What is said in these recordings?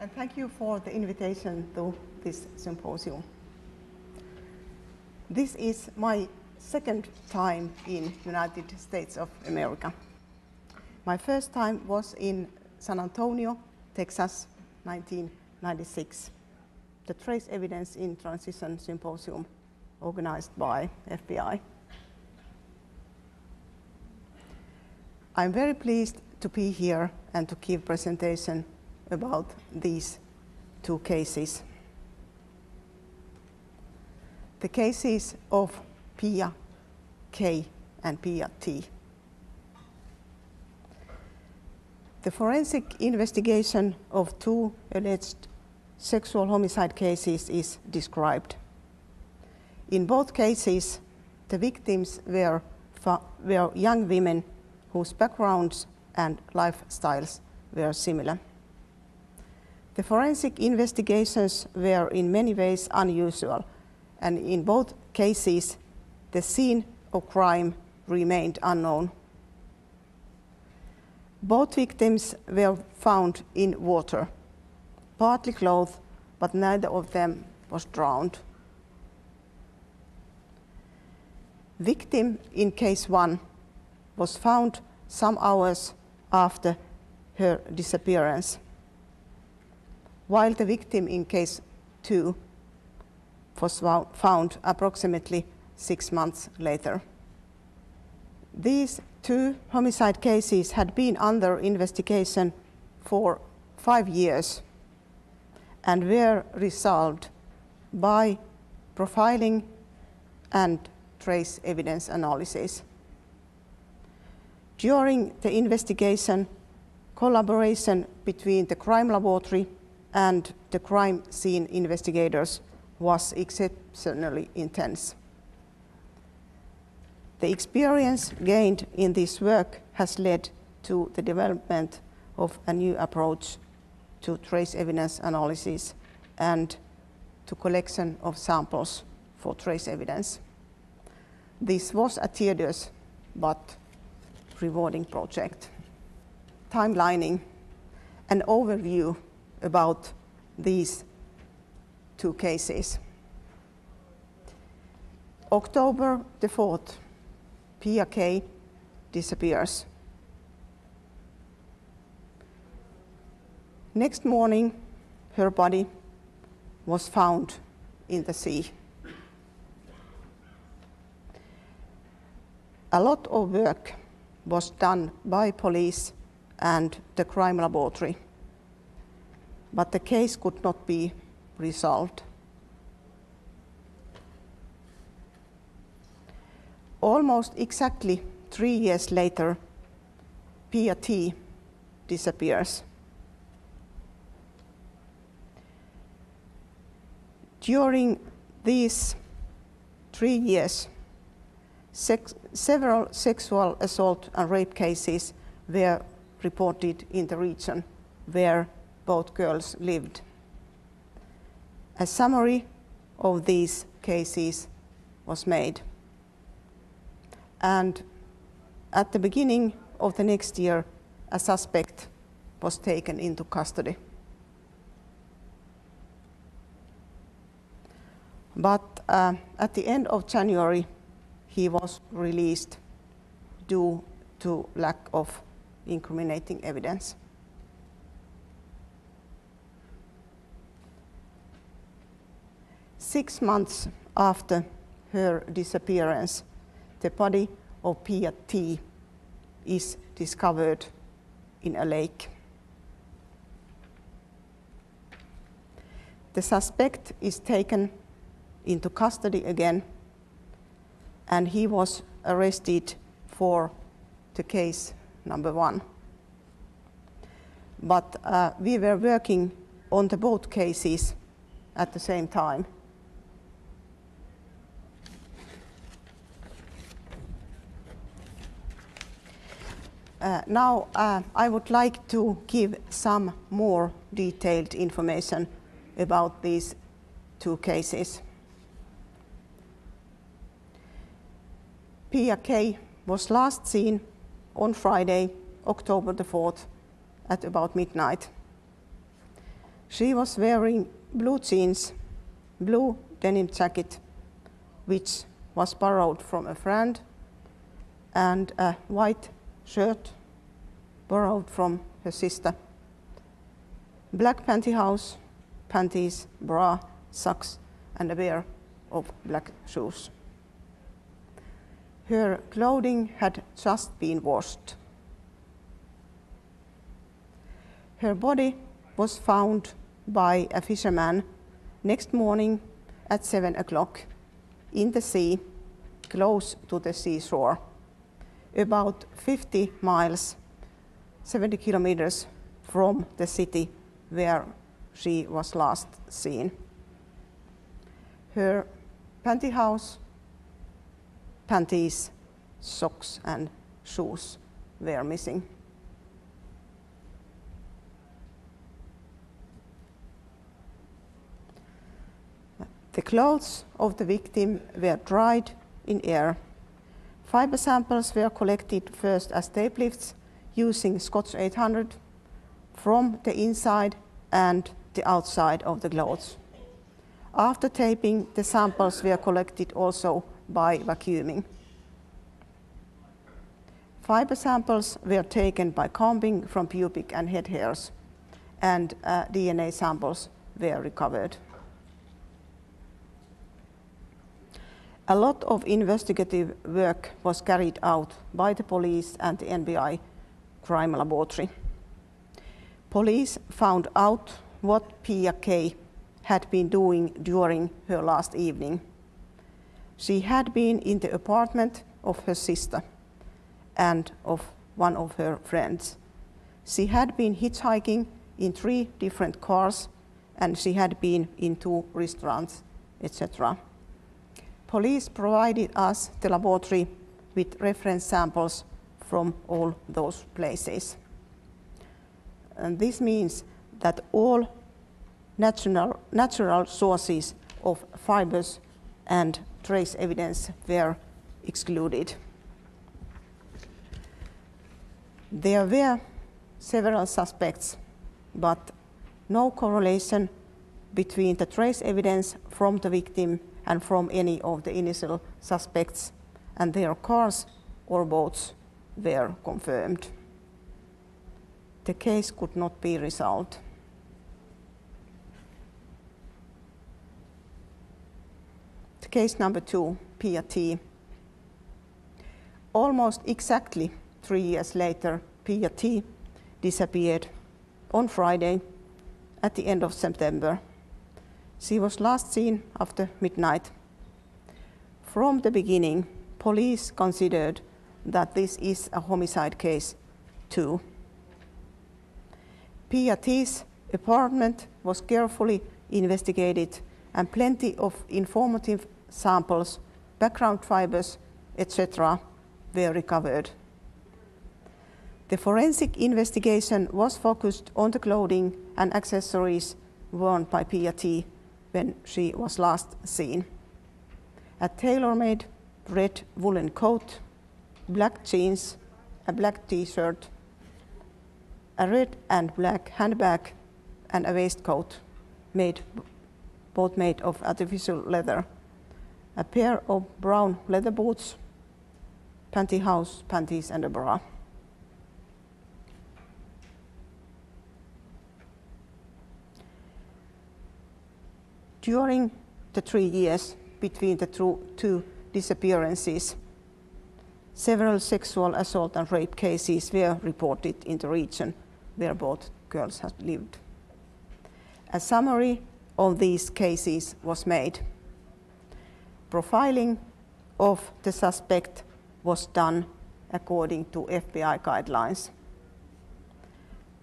And thank you for the invitation to this symposium. This is my second time in United States of America. My first time was in San Antonio, Texas, 1996. The Trace Evidence in Transition Symposium organized by FBI. I'm very pleased to be here and to give a presentation about these two cases. The cases of Pia K and Pia T. The forensic investigation of two alleged sexual homicide cases is described. In both cases, the victims were young women whose backgrounds and lifestyles were similar. The forensic investigations were in many ways unusual, and in both cases, the scene of crime remained unknown. Both victims were found in water, partly clothed, but neither of them was drowned. Victim in case 1 was found some hours after her disappearance, while the victim in case 2 was found approximately 6 months later. These two homicide cases had been under investigation for 5 years and were resolved by profiling and trace evidence analysis. During the investigation, collaboration between the crime laboratory and the crime scene investigators was exceptionally intense. The experience gained in this work has led to the development of a new approach to trace evidence analysis and to collection of samples for trace evidence. This was a tedious but rewarding project. Timelining, an overview about these two cases. October the 4th, Pia K disappears. Next morning, her body was found in the sea. A lot of work was done by police and the crime laboratory, but the case could not be resolved. Almost exactly 3 years later, Pia T disappears. During these 3 years, several sexual assault and rape cases were reported in the region where both girls lived. A summary of these cases was made. And at the beginning of the next year, a suspect was taken into custody. But at the end of January, he was released due to lack of incriminating evidence. Six months after her disappearance, the body of Pia T is discovered in a lake. The suspect is taken into custody again, and he was arrested for the case number 1. But we were working on the both cases at the same time. Now I would like to give some more detailed information about these two cases. Pia K was last seen on Friday, October the 4th, at about midnight. She was wearing blue jeans, blue denim jacket, which was borrowed from a friend, and a white shirt borrowed from her sister. Black pantyhose, panties, bra, socks, and a pair of black shoes. Her clothing had just been washed. Her body was found by a fisherman next morning at 7 o'clock in the sea, close to the seashore, about 50 miles, 70 kilometers from the city where she was last seen. Her pantyhose, panties, socks, and shoes were missing. The clothes of the victim were dried in air. Fiber samples were collected first as tape lifts using Scotch 800 from the inside and the outside of the clothes. After taping, the samples were collected also by vacuuming. Fiber samples were taken by combing from pubic and head hairs, and DNA samples were recovered. A lot of investigative work was carried out by the police and the NBI crime laboratory. Police found out what Pia K. had been doing during her last evening. She had been in the apartment of her sister and of one of her friends. She had been hitchhiking in 3 different cars, and she had been in 2 restaurants, etc. Police provided us, the laboratory, with reference samples from all those places. And this means that all natural sources of fibers and trace evidence were excluded. There were several suspects, but no correlation between the trace evidence from the victim and from any of the initial suspects and their cars or boats were confirmed. The case could not be resolved. Case number 2, Pia T. Almost exactly 3 years later, Pia T. disappeared on Friday at the end of September. She was last seen after midnight. From the beginning, police considered that this is a homicide case too. Pia T.'s apartment was carefully investigated and plenty of informative samples, background fibers, etc. were recovered. The forensic investigation was focused on the clothing and accessories worn by Pia T. when she was last seen. A tailor-made red woolen coat, black jeans, a black t-shirt, a red and black handbag, and a waistcoat, both made of artificial leather, a pair of brown leather boots, pantyhose, panties, and a bra. During the 3 years between the two disappearances, several sexual assault and rape cases were reported in the region where both girls had lived. A summary of these cases was made. Profiling of the suspect was done according to FBI guidelines.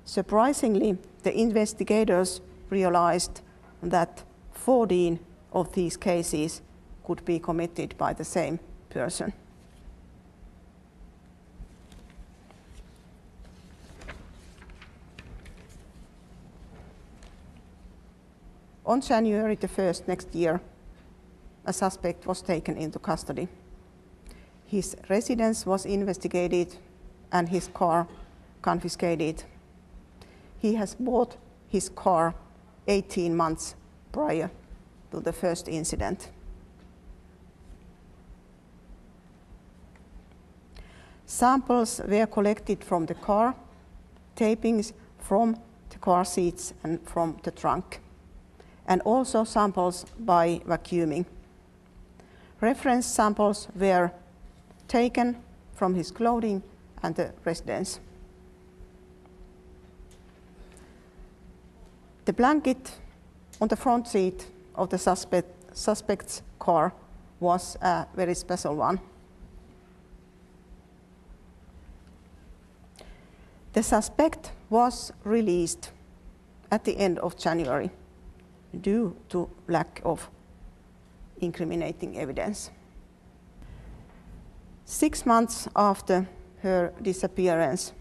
Surprisingly, the investigators realized that 14 of these cases could be committed by the same person. On January the 1st next year, a suspect was taken into custody. His residence was investigated and his car confiscated. He has bought his car 18 months prior to the first incident. Samples were collected from the car, tapings from the car seats and from the trunk, and also samples by vacuuming. Reference samples were taken from his clothing and the residence. The blanket on the front seat of the suspect's car was a very special one. The suspect was released at the end of January due to lack of incriminating evidence. 6 months after her disappearance,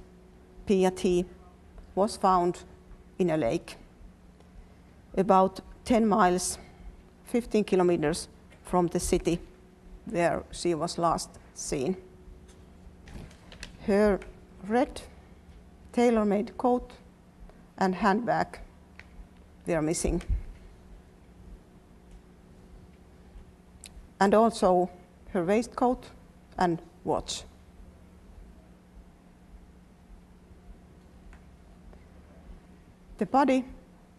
Pia T. was found in a lake about 10 miles, 15 kilometers from the city where she was last seen. Her red tailor-made coat and handbag were missing. And also her waistcoat and watch. The body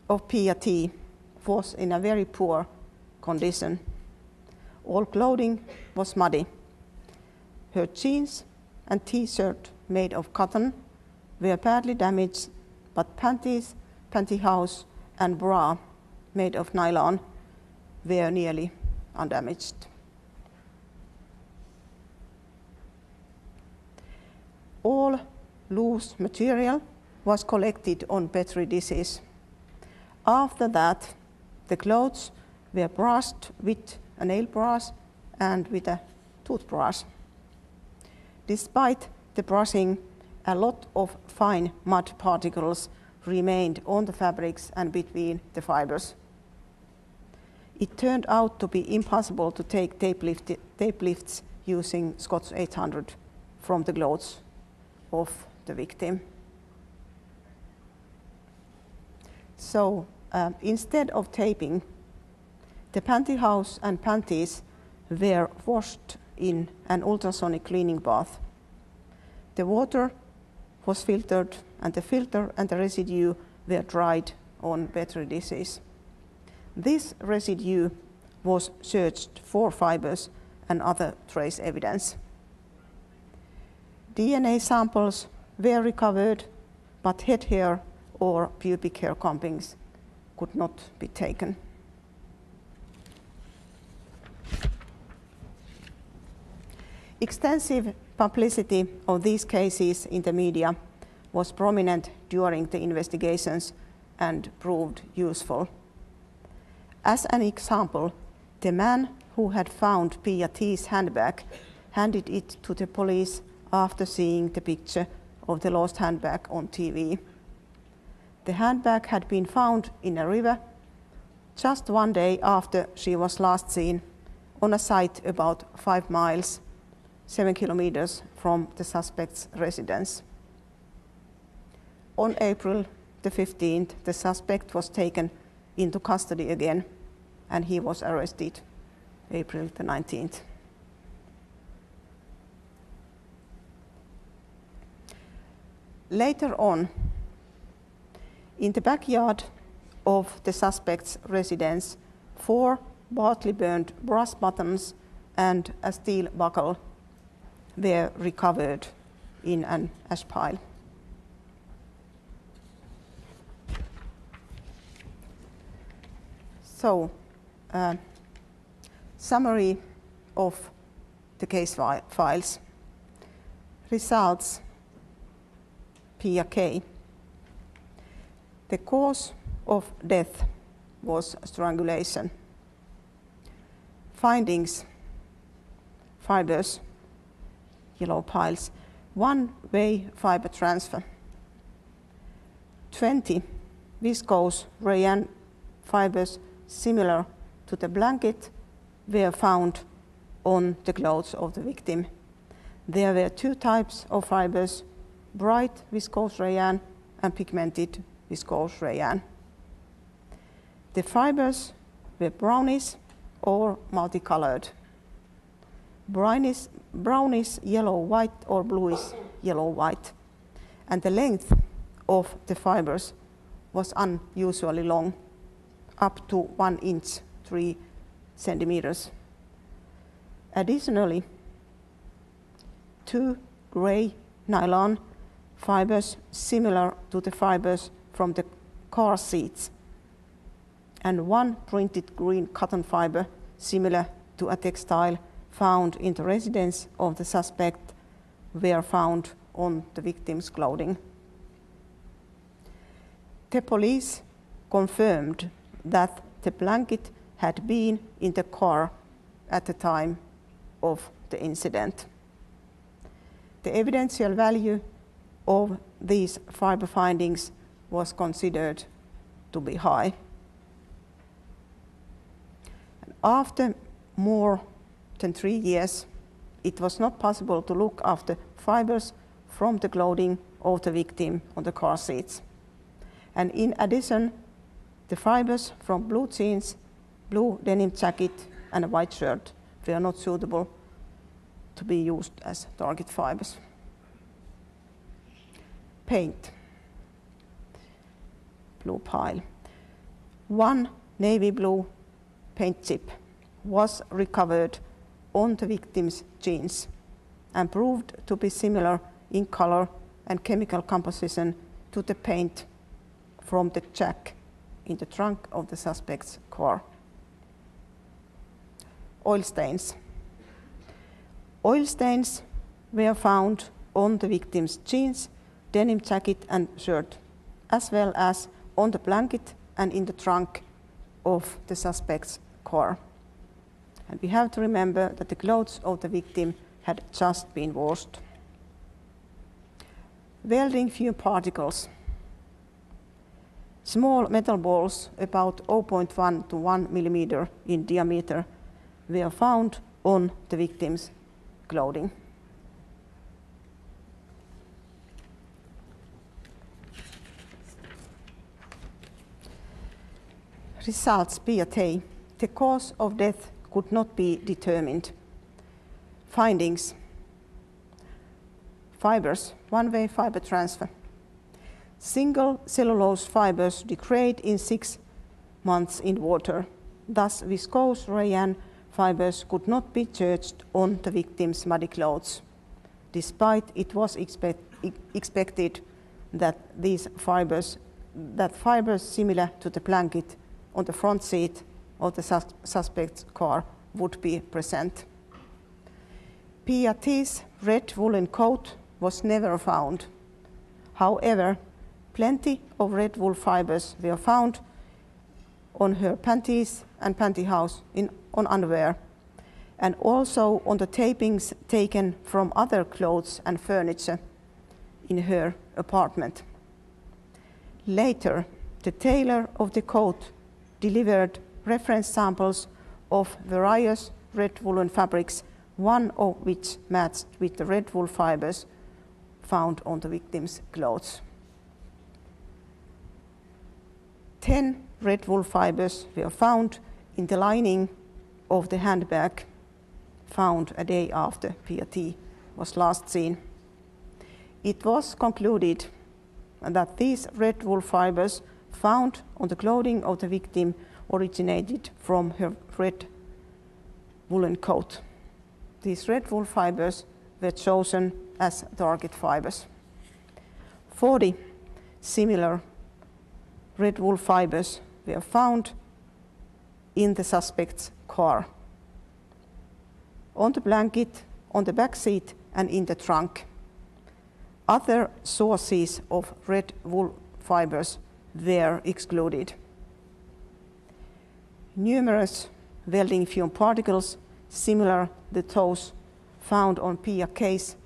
of Pia T. was in a very poor condition. All clothing was muddy. Her jeans and t-shirt made of cotton were badly damaged, but panties, pantyhose and bra made of nylon were nearly undamaged. All loose material was collected on Petri dishes. After that, the clothes were brushed with a nail brush and with a toothbrush. Despite the brushing, a lot of fine mud particles remained on the fabrics and between the fibers. It turned out to be impossible to take tape lifts using Scotch 800 from the clothes of the victim. So instead of taping, the pantyhose and panties were washed in an ultrasonic cleaning bath. The water was filtered, and the filter and the residue were dried on Petri dishes. This residue was searched for fibers and other trace evidence. DNA samples were recovered, but head hair or pubic hair combings could not be taken. Extensive publicity of these cases in the media was prominent during the investigations and proved useful. As an example, the man who had found Pia T.'s handbag handed it to the police after seeing the picture of the lost handbag on TV. The handbag had been found in a river just 1 day after she was last seen, on a site about 5 miles, 7 kilometers from the suspect's residence. On April the 15th, the suspect was taken into custody again, and he was arrested April the 19th. Later on, in the backyard of the suspect's residence, 4 badly burned brass buttons and a steel buckle were recovered in an ash pile. So, summary of the case files. Results: Pia K. The cause of death was strangulation. Findings: fibers, yellow piles, 1-way fiber transfer. 20 viscose rayon fibers similar to the blanket were found on the clothes of the victim. There were 2 types of fibers: bright viscose rayon and pigmented viscose rayon. The fibers were brownish or multicolored. Brownish yellow-white or bluish yellow-white. And the length of the fibers was unusually long, up to 1 inch, 3 centimeters. Additionally, 2 gray nylon fibers similar to the fibers from the car seats, and 1 printed green cotton fiber similar to a textile found in the residence of the suspect were found on the victim's clothing. The police confirmed that the blanket had been in the car at the time of the incident. The evidential value of these fiber findings was considered to be high. After more than 3 years, it was not possible to look after fibers from the clothing of the victim on the car seats. And in addition, the fibers from blue jeans, blue denim jacket, and a white shirt were not suitable to be used as target fibers. Paint. Blue pile. 1 navy blue paint chip was recovered on the victim's jeans and proved to be similar in color and chemical composition to the paint from the jack in the trunk of the suspect's car. Oil stains. Oil stains were found on the victim's jeans, denim jacket and shirt, as well as on the blanket and in the trunk of the suspect's car. And we have to remember that the clothes of the victim had just been washed. Welding fume particles. Small metal balls about 0.1 to 1 millimeter in diameter were found on the victim's clothing. Results PAT. The cause of death could not be determined. Findings. Fibers, one-way fiber transfer. Single cellulose fibers degrade in 6 months in water. Thus, viscose rayon fibers could not be judged on the victim's muddy clothes, despite it was expected that fibers similar to the blanket on the front seat of the suspect's car would be present. PAT's red woolen coat was never found. However, plenty of red wool fibers were found on her panties and pantyhose on underwear, and also on the tapings taken from other clothes and furniture in her apartment. Later, the tailor of the coat delivered reference samples of various red woolen fabrics, one of which matched with the red wool fibers found on the victim's clothes. 10 red wool fibers were found in the lining of the handbag found a day after PAT was last seen. It was concluded that these red wool fibers found on the clothing of the victim originated from her red woolen coat. These red wool fibers were chosen as target fibers. 40 similar red wool fibers were found in the suspect's car, on the blanket, on the back seat, and in the trunk. Other sources of red wool fibers were excluded. Numerous welding fume particles similar to those found on Pia K's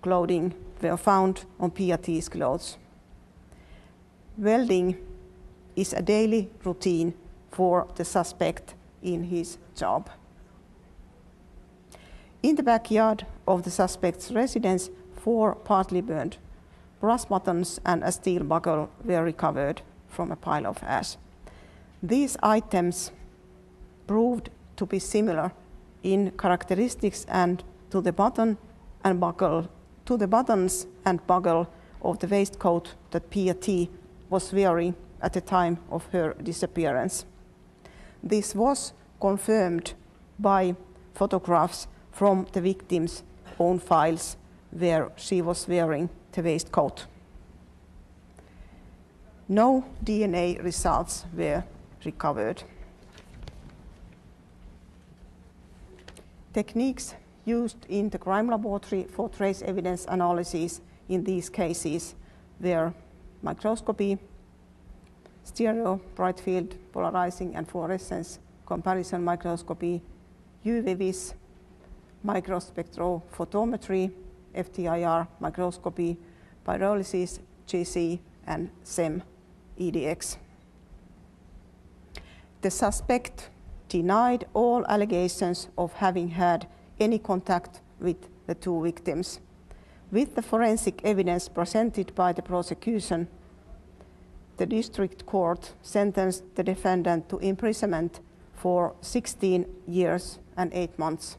clothing were found on PAT's clothes. Welding is a daily routine for the suspect in his job. In the backyard of the suspect's residence, 4 partly burned brass buttons and a steel buckle were recovered from a pile of ash. These items proved to be similar in characteristics and to the button and buckle, to the buttons and buckle of the waistcoat that Pia T. was wearing at the time of her disappearance. This was confirmed by photographs from the victim's own files where she was wearing the waistcoat. No DNA results were recovered. Techniques used in the crime laboratory for trace evidence analysis in these cases were microscopy, stereo, bright field, polarizing and fluorescence comparison microscopy, UV-Vis, microspectrophotometry, FTIR microscopy, pyrolysis, GC, and SEM EDX. The suspect denied all allegations of having had any contact with the two victims. With the forensic evidence presented by the prosecution, the district court sentenced the defendant to imprisonment for 16 years and 8 months.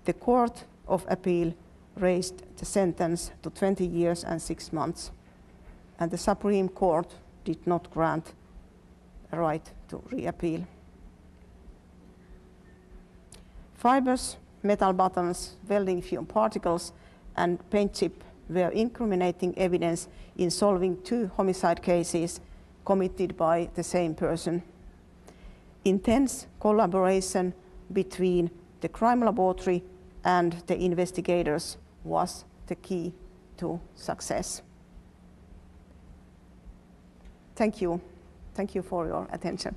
The Court of Appeal raised the sentence to 20 years and 6 months, and the Supreme Court did not grant a right to reappeal. Fibers, metal buttons, welding fume particles, and paint chip were incriminating evidence in solving 2 homicide cases committed by the same person. Intense collaboration between the crime laboratory and the investigators was the key to success. Thank you. Thank you for your attention.